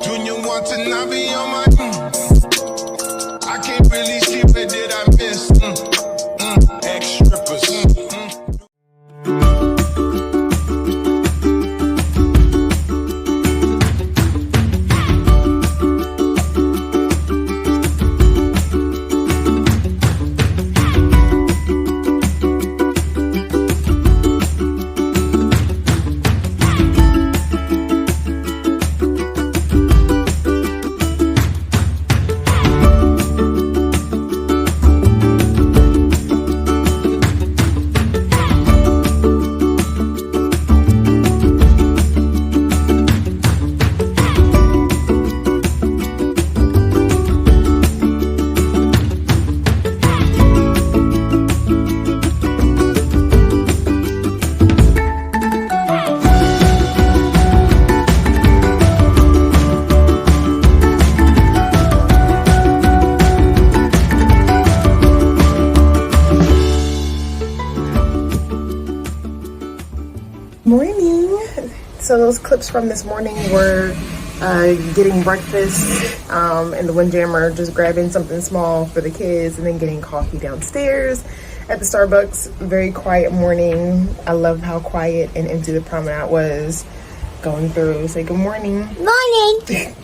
Junior wants to not be on my. I can't really see where did I miss. Ex strippers. Morning. So those clips from this morning were getting breakfast in the Windjammer, just grabbing something small for the kids, and then getting coffee downstairs at the Starbucks. Very quiet morning. I love how quiet and empty the promenade was going through. Say good morning. Morning.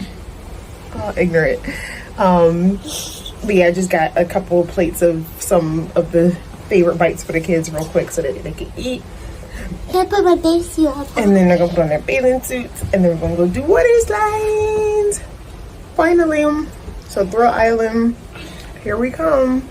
Oh, ignorant. But yeah, I just got a couple plates of some of the favorite bites for the kids real quick so that they can eat. Can I put my bathing suit on? And then they're gonna put on their bathing suits, and then we're gonna go do water slides. Finally, so Thrill Island, here we come.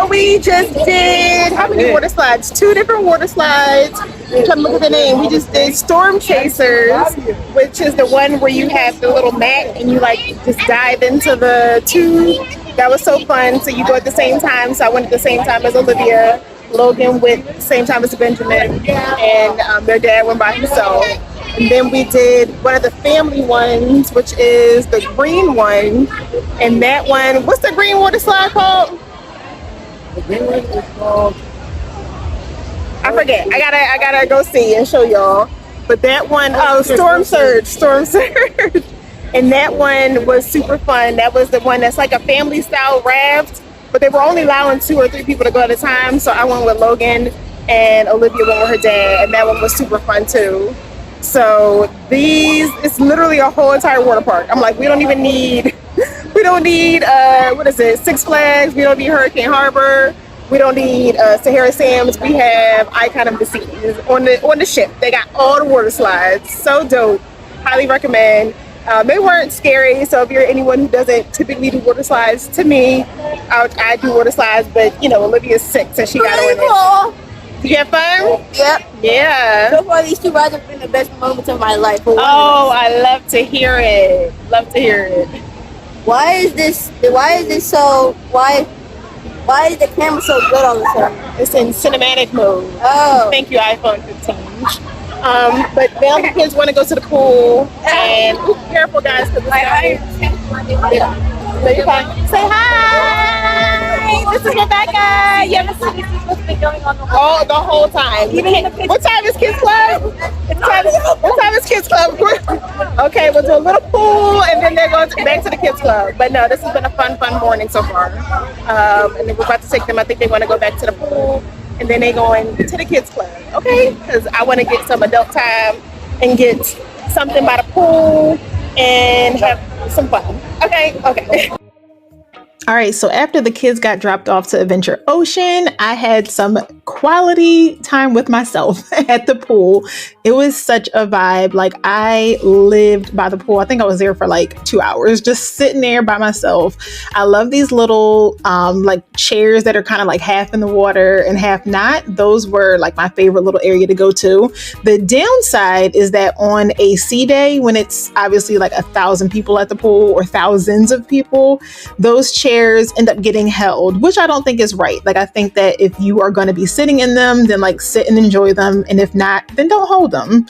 We just did how many water slides? 2 different water slides. I'm trying to look at the name. We just did Storm Chasers, which is the one where you have the little mat and you like just dive into the tube. That was so fun. So you go at the same time. So I went at the same time as Olivia. Logan went at the same time as Benjamin, and their dad went by himself. And then we did one of the family ones, which is the green one. And that one, what's the green water slide called? The green one is called. I forget. I gotta go see and show y'all. But that one, Storm Surge. And that one was super fun. That was the one that's like a family style raft, but they were only allowing 2 or 3 people to go at a time. So I went with Logan and Olivia went with her dad, and that one was super fun too. So it's literally a whole entire water park. I'm like, we don't need what is it, Six Flags, we don't need Hurricane Harbor, we don't need Sahara Sam's. We have Icon of the Seas on the ship. They got all the water slides. So dope. Highly recommend. They weren't scary, so if you're anyone who doesn't typically do water slides, to me, I do water slides, but you know, Olivia's 6, so she got on it. Did you have fun? Yep. Yeah. So far, these 2 rides have been the best moments of my life. Oh, I love to hear it. Love to hear it. Why is the camera so good all of a sudden? It's in cinematic mode. Oh. Thank you, iPhone 15. But now the kids want to go to the pool, and careful guys, because so you're fine. Say hi. This is Rebecca. You ever seen what's been going on the whole time? What time is Kids Club? What time is Kids Club? Okay, we'll do a little pool, and then they're going back to the Kids Club. But no, this has been a fun morning so far. And then we're about to take them. I think they want to go back to the pool, and then they're going to the Kids Club. Okay, because I want to get some adult time and get something by the pool and have some fun. Okay. All right, so after the kids got dropped off to Adventure Ocean, I had some quality time with myself at the pool. It was such a vibe. Like, I lived by the pool. I think I was there for like 2 hours, just sitting there by myself. I love these little like chairs that are kind of like half in the water and half not. Those were like my favorite little area to go to. The downside is that on a sea day, when it's obviously like 1,000 people at the pool or thousands of people, those chairs end up getting held, which I don't think is right. Like, I think that if you are going to be sitting in them, then like sit and enjoy them. And if not, then don't hold them.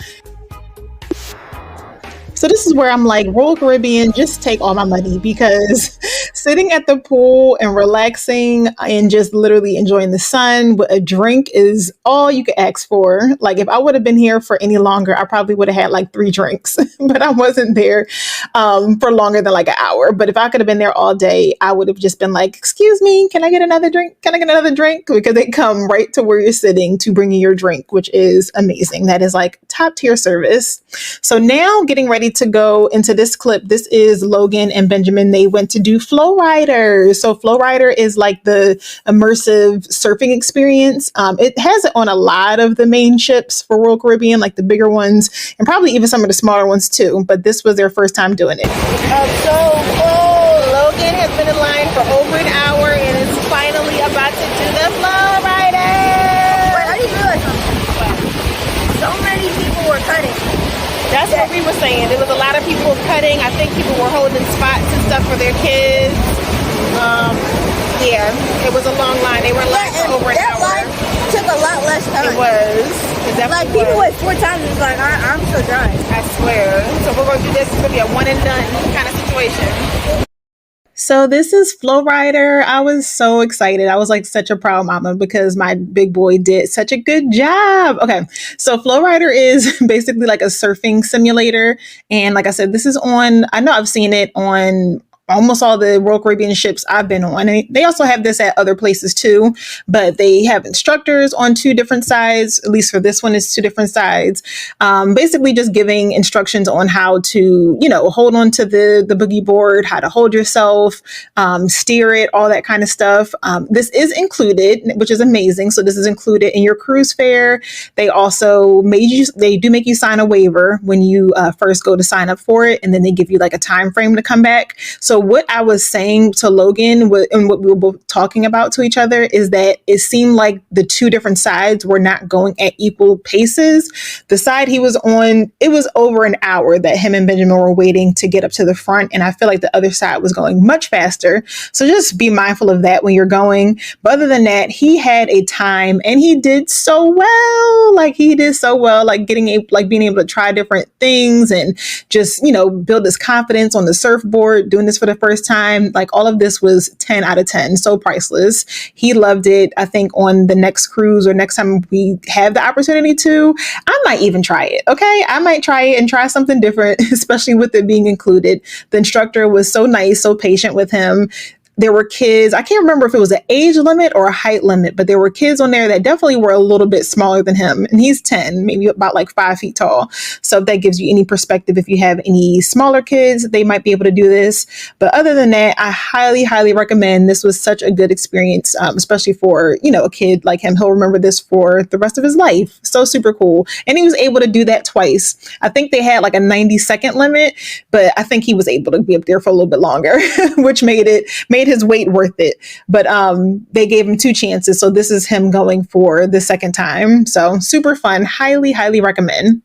So this is where I'm like, Royal Caribbean, just take all my money, because sitting at the pool and relaxing and just literally enjoying the sun with a drink is all you could ask for. Like, if I would have been here for any longer, I probably would have had like 3 drinks, but I wasn't there for longer than like an hour. But if I could have been there all day, I would have just been like, excuse me, can I get another drink? Can I get another drink? Because they come right to where you're sitting to bring you your drink, which is amazing. That is like top tier service. So now getting ready to go into this clip. This is Logan and Benjamin. They went to do Flow Rider. So Flow Rider is like the immersive surfing experience. It has it on a lot of the main ships for Royal Caribbean, like the bigger ones, and probably even some of the smaller ones too. But this was their first time doing it. So Logan has been in line for over an hour and is finally about to do the Flow Rider. Wait, I didn't realize something. So many people were cutting. That's what we were saying. There was a lot of people cutting. I think people were holding spots and stuff for their kids. Yeah, it was a long line. They were in line for over an hour. That line took a lot less time. It was. It Like, people went 4 times and it's like, I'm so dry. I swear. So we're going to do this. It's going to be a one and done kind of situation. So this is Flow Rider. I was so excited. I was like such a proud mama because my big boy did such a good job. Okay, so Flow Rider is basically like a surfing simulator. And like I said, this is on, I know I've seen it on almost all the Royal Caribbean ships I've been on. And they also have this at other places too, but they have instructors on 2 different sides. At least for this one, it's 2 different sides. Basically just giving instructions on how to, hold on to the boogie board, how to hold yourself, steer it, all that kind of stuff. This is included, which is amazing. So this is included in your cruise fare. They also they do make you sign a waiver when you first go to sign up for it. And then they give you like a time frame to come back. So what I was saying to Logan and what we were both talking about to each other is that it seemed like the 2 different sides were not going at equal paces. The side he was on, it was over an hour that him and Benjamin were waiting to get up to the front. And I feel like the other side was going much faster. So just be mindful of that when you're going. But other than that, he had a time and he did so well. Like being able to try different things and just, build his confidence on the surfboard, doing this for the first time. Like, all of this was 10 out of 10. So priceless. He loved it. I think on the next cruise or next time we have the opportunity to, I might even try it. Okay. I might try it and try something different, especially with it being included. The instructor was so nice, so patient with him. There were kids, I can't remember if it was an age limit or a height limit, but there were kids on there that definitely were a little bit smaller than him. And he's 10, maybe about like 5 feet tall. So if that gives you any perspective, if you have any smaller kids, they might be able to do this. But other than that, I highly, highly recommend. This was such a good experience, especially for, a kid like him. He'll remember this for the rest of his life. So super cool. And he was able to do that twice. I think they had like a 90-second limit, but I think he was able to be up there for a little bit longer, which made his wait worth it. But they gave him 2 chances. So this is him going for the second time. So super fun. Highly, highly recommend.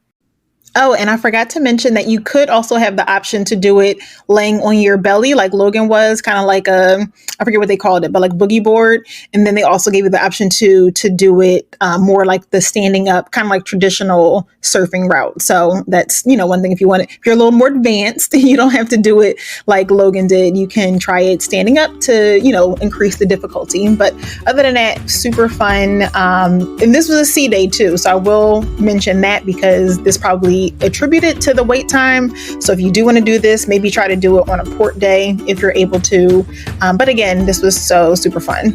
Oh, and I forgot to mention that you could also have the option to do it laying on your belly, like Logan was, kind of like I forget what they called it, but like boogie board. And then they also gave you the option to do it more like the standing up, kind of like traditional surfing route. So that's, one thing if you're a little more advanced, you don't have to do it like Logan did. You can try it standing up to, increase the difficulty. But other than that, super fun. And this was a sea day too. So I will mention that because this probably attributed to the wait time. So if you do want to do this, maybe try to do it on a port day if you're able to. But again, this was so super fun.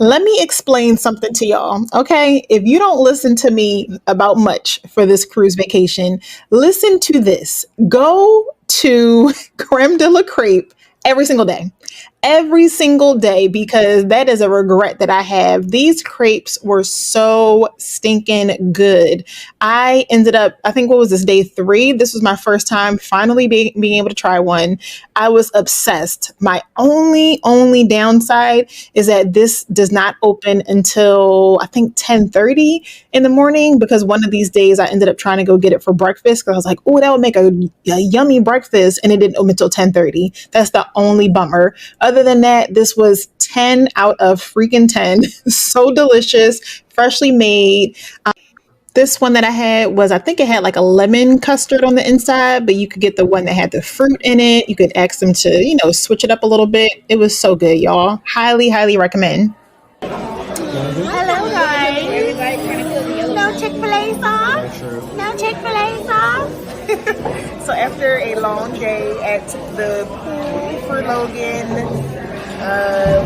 Let me explain something to y'all, okay? If you don't listen to me about much for this cruise vacation, listen to this. Go to Creme de la Crepe every single day. Every single day, because that is a regret that I have. These crepes were so stinking good. I ended up, I think, what was this, day 3? This was my first time finally being able to try one. I was obsessed. My only downside is that this does not open until I think 10:30 in the morning, because one of these days I ended up trying to go get it for breakfast because I was like, oh, that would make a yummy breakfast, and it didn't open until 10:30. That's the only bummer. Other than that, this was 10 out of freaking 10. So delicious, freshly made. This one that I had was, I think it had like a lemon custard on the inside, but you could get the one that had the fruit in it. You could ask them to, switch it up a little bit. It was so good, y'all. Highly recommend. Hello, guys. No Chick-fil-A sauce? No Chick-fil-A sauce? So after a long day at the pool for Logan,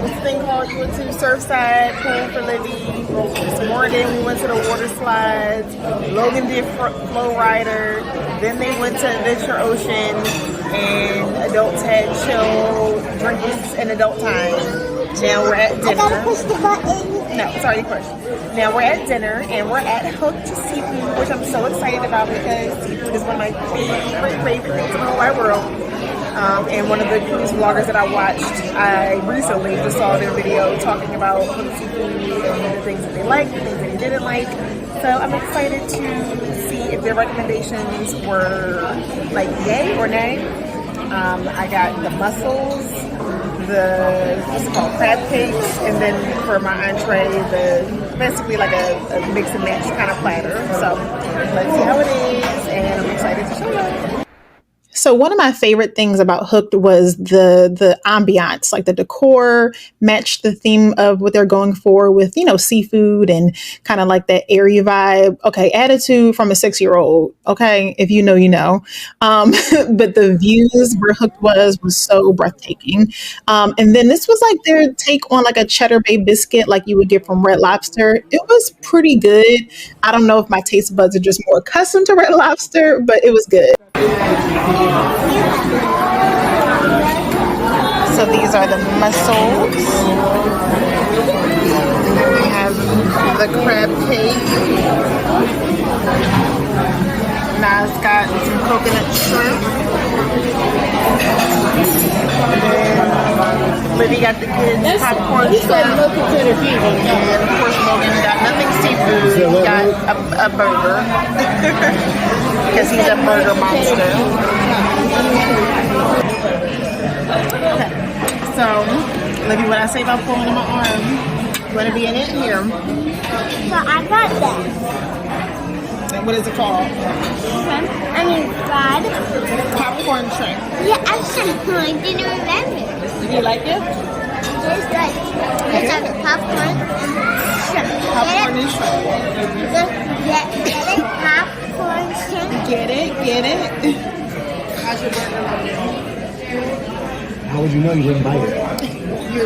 what's the thing called? You went to Surfside, pool for Libby. This morning we went to the water slides. Logan did Flow Rider. Then they went to Adventure Ocean, and adults had chill drinks and adult time. Now we're at dinner. I gotta push the button. No, sorry, push. Now we're at dinner, and we're at Hooked Seafood, which I'm so excited about because seafood is one of my favorite things in the whole wide world. And one of the cruise vloggers that I watched, I recently just saw their video talking about Hooked Seafood and the things that they liked, the things that they didn't like. So I'm excited to see if their recommendations were like yay or nay. I got the mussels, the what's it called, crab cakes, and then for my entree, basically like a mix and match kind of platter. So let's see how it is, and I'm excited to show you. So one of my favorite things about Hooked was the ambiance, like the decor matched the theme of what they're going for with, seafood and kind of like that airy vibe. Okay, attitude from a 6-year-old. Okay, if you know, you know. But the views where Hooked was so breathtaking. And then this was like their take on like a Cheddar Bay biscuit like you would get from Red Lobster. It was pretty good. I don't know if my taste buds are just more accustomed to Red Lobster, but it was good. So these are the mussels. And then we have the crab cake. Nas got some coconut shrimp. And then Libby got the kids popcorn shrimp. And of course Logan got nothing seafood. He got a burger. Because he's a burger monster. Okay. So, Libby, what I say about pulling in my arm? You want to be in it? Here. So I got this. And what is it called? Shrimp. Fried. Popcorn shrimp. Yeah, I didn't remember. Do you like it? It's good. It's like popcorn and shrimp. Popcorn and shrimp. Get it? Popcorn shrimp. Get it? How's your burger? How would you know you didn't bite it?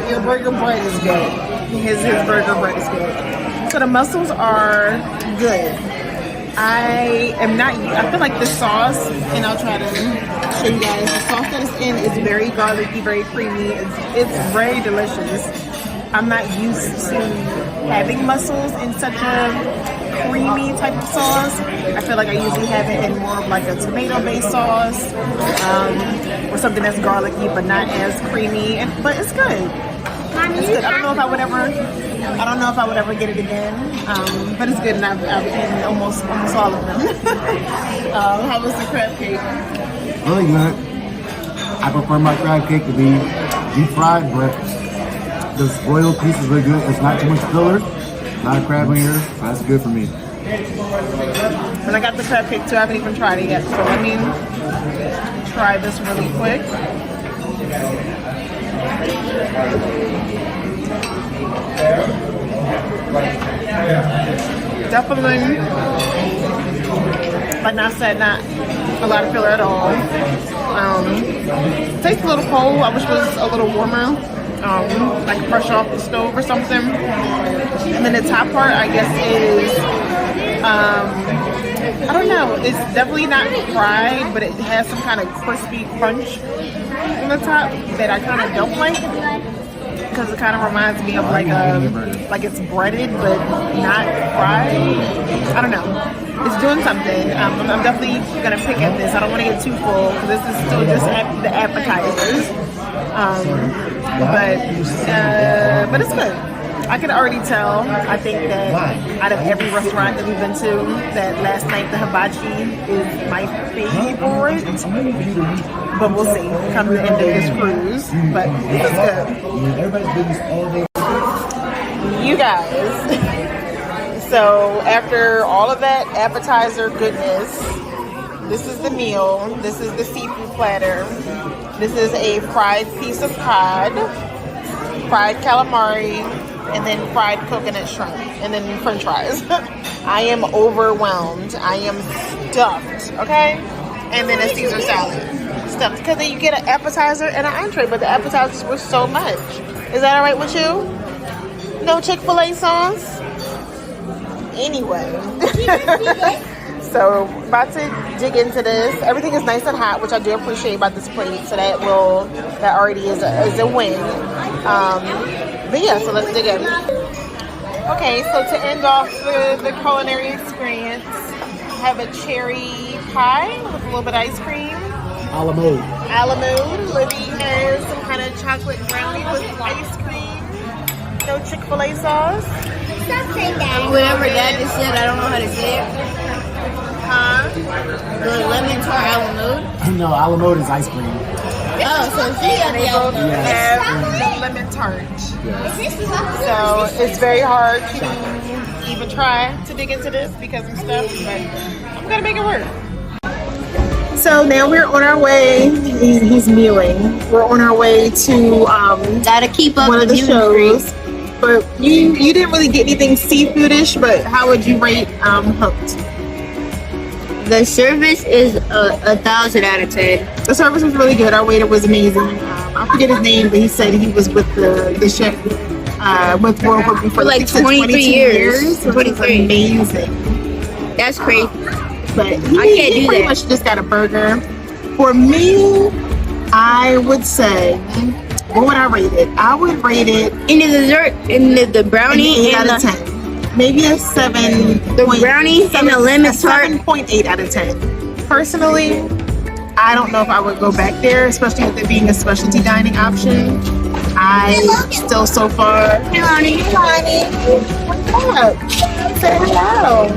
Your burger bread is good. His burger bread is good. So the mussels are good. I feel like the sauce, and I'll try to show you guys, the sauce that it's in is very garlicky, very creamy. It's very delicious. I'm not used to having mussels in such a creamy type of sauce. I feel like I usually have it in more of like a tomato-based sauce, or something that's garlicky but not as creamy. But it's good. It's good. I don't know if I would ever get it again, but it's good, and I've eaten almost all of them. How was the crab cake? Really good. I prefer my crab cake to be deep fried, but the spoiled piece is really good. It's not too much filler, not a crab in here. So that's good for me. And I got the crab cake too. I haven't even tried it yet, so let me try this really quick. Definitely, like I said, not a lot of filler at all. Tastes a little cold. I wish it was a little warmer. like fresh off the stove or something. And then the top part, I guess, is I don't know. It's definitely not fried, but it has some kind of crispy crunch on the top that I kind of don't like, because it kind of reminds me of like it's breaded but not fried. I don't know. It's doing something. I'm definitely gonna pick at this. I don't want to get too full because this is still just the appetizers. But it's good. I can already tell. I think that out of every restaurant that we've been to, that last night the hibachi is my favorite. But we'll see come the end of this cruise. But this is good. You guys. So after all of that appetizer goodness, this is the meal. This is the seafood platter. This is a fried piece of cod, fried calamari, and then fried coconut shrimp, and then french fries. I am overwhelmed. I am stuffed, okay? And then a Caesar salad. Stuffed, because then you get an appetizer and an entree, but the appetizers were so much. Is that all right with you? No Chick-fil-A sauce? Anyway. So, about to dig into this. Everything is nice and hot, which I do appreciate about this plate. So that already is a win. But yeah, so let's dig in. Okay, so to end off the culinary experience, I have a cherry pie with a little bit of ice cream. A la mode. A la mode. Libby has some kind of chocolate brownie with ice cream. No Chick-fil-A sauce. Whatever Dad just said, I don't know how to say it. Huh? The lemon tart a la mode. No, a la mode is ice cream. Oh, so she got They the both Yes. have the lemon tart. Yes. So it's very hard to even try to dig into this because I'm stuffed, but I'm gonna make it work. So now we're on our way. He's mewing. We're on our way to gotta keep up one of with the human shows. But you didn't really get anything seafoodish. But how would you rate Hooked? The service is 1,000 out of 10. The service was really good. Our waiter was amazing. I forget his name, but he said he was with the chef with World Rugby for Like 23 years. Which is 23. amazing. That's crazy. But I can't do pretty that. much just got a burger. For me, I would say, what would I rate it? I would rate it In the dessert, in the brownie, 8 and out of the 10. Maybe a 7. The brownie and the lemon tart. 7.8 out of 10. Personally, I don't know if I would go back there, especially with it being a specialty dining option. I still so far. Hey, Lonnie. What's up? Say hello.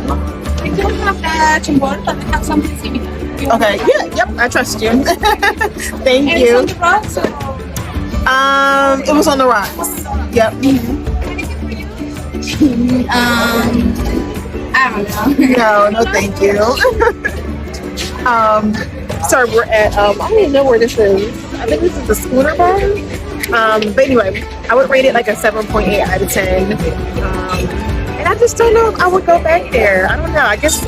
Okay. Yeah. Yep. I trust you. Thank you. It was on the rocks. Yep. I don't know. No, thank you. Sorry, we're at I don't even know where this is. I think this is the Schooner Bar. But anyway, I would rate it like a 7.8 out of 10. And I just don't know if I would go back there. I don't know. I guess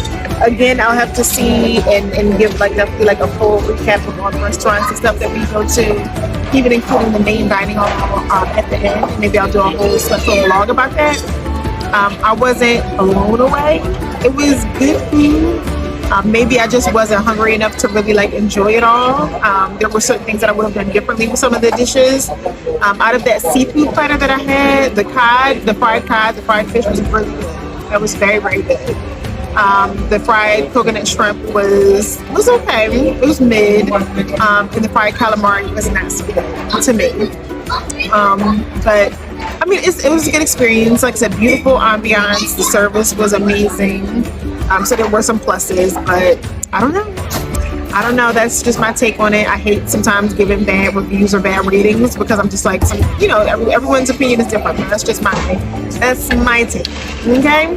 again I'll have to see and give like definitely like a full recap of all the restaurants and stuff that we go to, even including the main dining hall at the end. Maybe I'll do a whole special vlog about that. I wasn't blown away. It was good food. Maybe I just wasn't hungry enough to really like enjoy it all. There were certain things that I would have done differently with some of the dishes. Out of that seafood platter that I had, the fried fish was really good. That was very, very good. The fried coconut shrimp was okay. It was mid. And the fried calamari was not so good to me. But I mean, it was a good experience. Like I said, beautiful ambiance. The service was amazing. So there were some pluses, but I don't know. That's just my take on it. I hate sometimes giving bad reviews or bad ratings because I'm just like, everyone's opinion is different. But that's my take. Okay.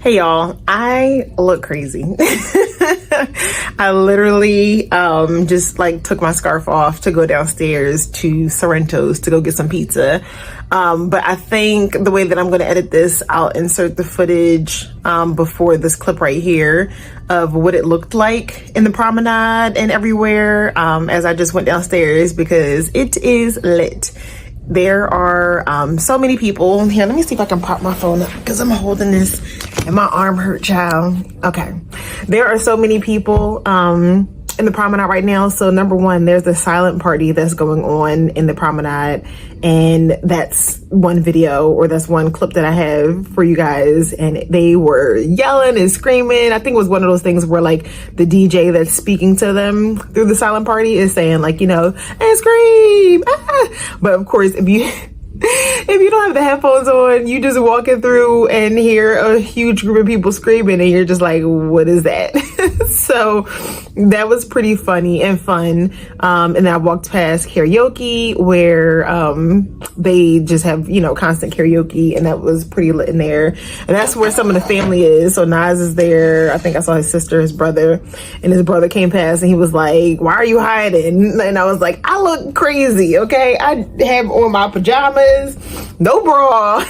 Hey y'all, I look crazy. I literally just like took my scarf off to go downstairs to Sorrento's to go get some pizza. But I think the way that I'm going to edit this, I'll insert the footage before this clip right here of what it looked like in the promenade and everywhere as I just went downstairs, because it is lit. There are so many people here. Let me see if I can pop my phone up because I'm holding this and my arm hurt, child. Okay, there are so many people in the promenade right now. So number one, there's a silent party that's going on in the promenade, and that's one video, or that's one clip that I have for you guys, and they were yelling and screaming. I think it was one of those things where like the DJ that's speaking to them through the silent party is saying like, you know, and scream, ah! But of course, if you don't have the headphones on, you just walking through and hear a huge group of people screaming and you're just like, what is that? So that was pretty funny and fun. And then I walked past karaoke where they just have, you know, constant karaoke, and that was pretty lit in there. And that's where some of the family is. So Nas is there. I think I saw his sister, his brother, and his brother came past and he was like, why are you hiding? And I was like, I look crazy, okay? I have on my pajamas, no bra.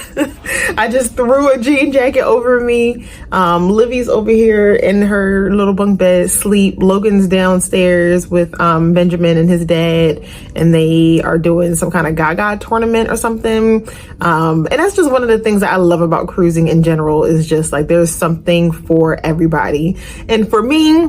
I just threw a jean jacket over me. Livy's over here in her little bunk bed sleep. Logan's downstairs with Benjamin and his dad, and they are doing some kind of Gaga tournament or something. And that's just one of the things that I love about cruising in general, is just like there's something for everybody. And for me,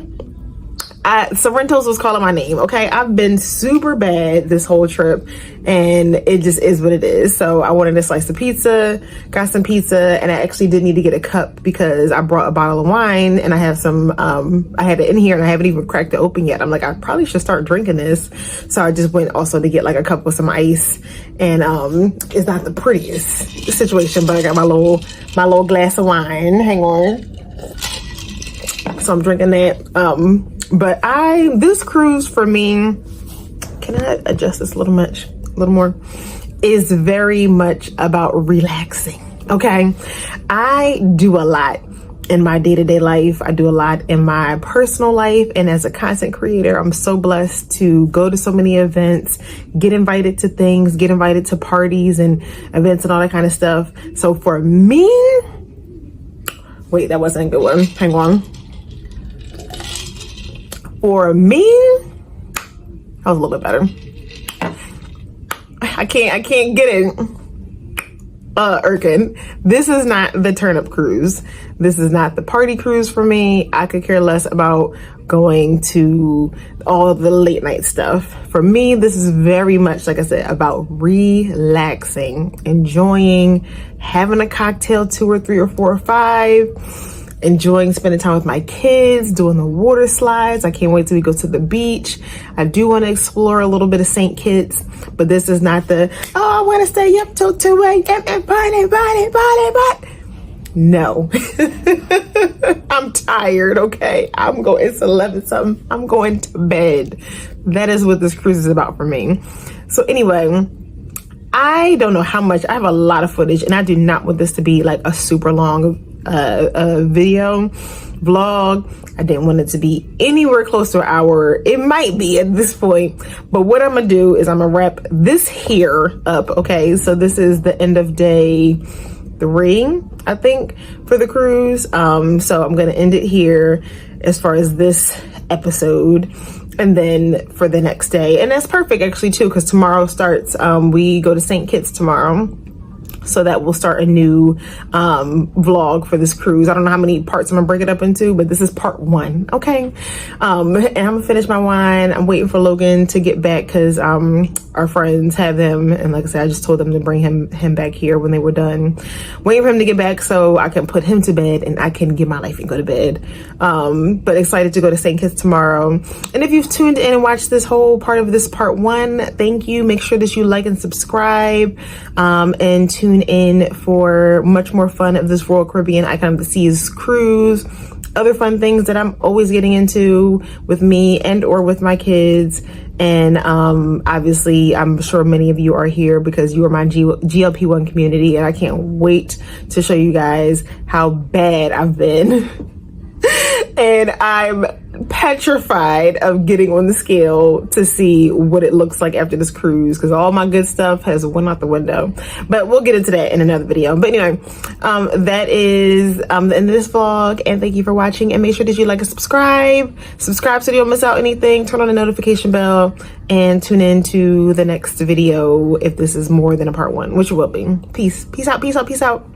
Sorrento's was calling my name, okay? I've been super bad this whole trip, and it just is what it is. So I wanted a slice of pizza, got some pizza, and I actually did need to get a cup because I brought a bottle of wine, and I have some, I had it in here and I haven't even cracked it open yet. I'm like, I probably should start drinking this. So I just went also to get like a cup with some ice, and it's not the prettiest situation, but I got my little glass of wine. Hang on. So I'm drinking that. But this cruise for me, can I adjust this a little more, is very much about relaxing, okay? I do a lot in my day-to-day life. I do a lot in my personal life. And as a content creator, I'm so blessed to go to so many events, get invited to things, get invited to parties and events and all that kind of stuff. So for me, wait, that wasn't a good one. Hang on. For me, that was a little bit better. I can't get it. Erkin, this is not the turn up cruise. This is not the party cruise for me. I could care less about going to all of the late night stuff. For me, this is very much, like I said, about relaxing, enjoying, having a cocktail, 2 or 3 or 4 or 5. Enjoying spending time with my kids, doing the water slides. I can't wait till we go to the beach. I do want to explore a little bit of St. Kitts, but this is not the, I want to stay up till 2 a.m. and party. No. I'm tired, okay? It's 11 something. I'm going to bed. That is what this cruise is about for me. So anyway, I don't know how much, I have a lot of footage, and I do not want this to be like a super long video vlog. I didn't want it to be anywhere close to an hour. It might be at this point, but what I'm gonna do is I'm gonna wrap this here up, okay? So this is the end of day 3, I think, for the cruise. So I'm gonna end it here as far as this episode, and then for the next day, and that's perfect actually too, because tomorrow starts, we go to St. Kitts tomorrow. So that will start a new vlog for this cruise. I don't know how many parts I'm gonna break it up into, but this is part 1, okay? And I'm gonna finish my wine. I'm waiting for Logan to get back because our friends have him, and like I said, I just told them to bring him back here when they were done. Waiting for him to get back so I can put him to bed and I can get my life and go to bed. But excited to go to St. Kitts tomorrow. And if you've tuned in and watched this whole part of this part 1, thank you. Make sure that you like and subscribe, and tune in for much more fun of this Royal Caribbean Icon of the Seas cruise. other fun things that I'm always getting into with me and or with my kids. And obviously, I'm sure many of you are here because you are my GLP-1 community, and I can't wait to show you guys how bad I've been. And I'm petrified of getting on the scale to see what it looks like after this cruise, because all my good stuff has went out the window. But we'll get into that in another video. But anyway, that is the end of this vlog, and thank you for watching. And make sure that you like and subscribe so you don't miss out anything. Turn on the notification bell and tune in to the next video if this is more than a part 1, which it will be. Peace out.